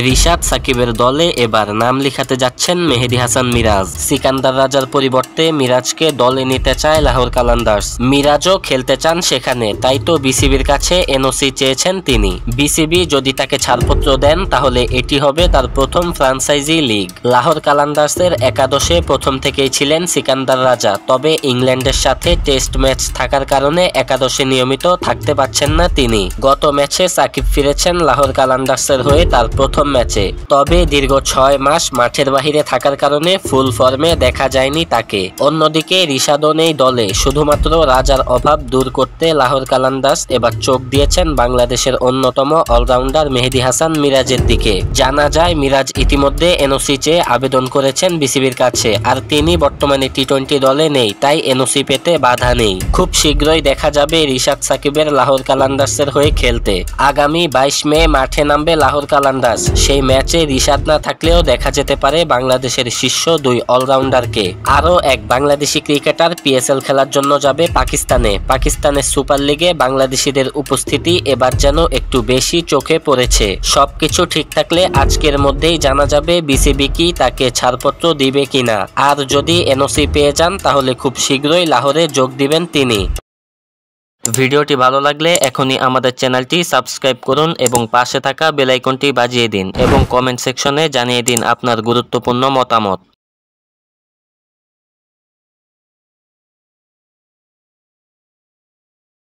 রিশাদ সাকিবের দলে এবার নাম লিখাতে যাচ্ছেন মেহেদী হাসান মিরাজ। সিকান্দার রাজার পরিবর্তে মিরাজকে দলে নিতে চায় লাহোর কালান্দার্স। মিরাজও খেলতে চান সেখানে, তাই তো বিসিবির কাছে এনওসি চেয়েছেন তিনি। বিসিবি যদি তাকে ছাড়পত্র দেন তাহলে এটি হবে তার প্রথম ফ্রাঞ্চাইজি লিগ। লাহোর কালান্দার্সের একাদশে প্রথম থেকেই ছিলেন সিকান্দার রাজা, তবে ইংল্যান্ডের সাথে টেস্ট ম্যাচ থাকার কারণে একাদশে নিয়মিত থাকতে পারছেন না তিনি। গত ম্যাচে সাকিব ফিরেছেন লাহোর কালান্দার্সের হয়ে তার প্রথম ম্যাচে, তবে দীর্ঘ 6 মাস মাঠের বাহিরে থাকার কারণে ফুল ফর্মে দেখা যায়নি তাকে। অন্যদিকে রিশাদও নেই দলে। শুধুমাত্র রাজার অভাব দূর করতে লাহোর কালান্দার্স এবার চোখ দিয়েছেন বাংলাদেশের অন্যতম অলরাউন্ডার মেহেদী হাসান মিরাজের দিকে। জানা যায় মিরাজ ইতিমধ্যে এনওসি চেয়ে আবেদন করেছেন বিসিবির কাছে, আর তিনি বর্তমানে টি-20 দলে নেই, তাই এনওসি পেতে বাধা নেই। খুব শীঘ্রই দেখা যাবে রিশাদ সাকিবের লাহোর কালান্দার্সের হয়ে খেলতে। আগামী 22 মে মাঠে নামবে লাহোর কালান্দার্স। সেই ম্যাচে রিশাদ না থাকলেও দেখা যেতে পারে বাংলাদেশের শীর্ষ 2 অলরাউন্ডারকে। আরও এক বাংলাদেশি ক্রিকেটার পিএসএল খেলার জন্য যাবে পাকিস্তানের সুপার লিগে বাংলাদেশিদের উপস্থিতি এবার যেন একটু বেশি চোখে পড়েছে। সবকিছু ঠিক থাকলে আজকের মধ্যেই জানা যাবে বিসিবি কি তাকে ছাড়পত্র দিবে কিনা, আর যদি এনওসি পেয়ে যান তাহলে খুব শীঘ্রই লাহোরে যোগ দিবেন তিনি। ভিডিওটি ভালো লাগলে এখনই আমাদের চ্যানেলটি সাবস্ক্রাইব করুন এবং পাশে থাকা বেল আইকনটি বাজিয়ে দিন এবং কমেন্ট সেকশনে জানিয়ে দিন আপনার গুরুত্বপূর্ণ মতামত।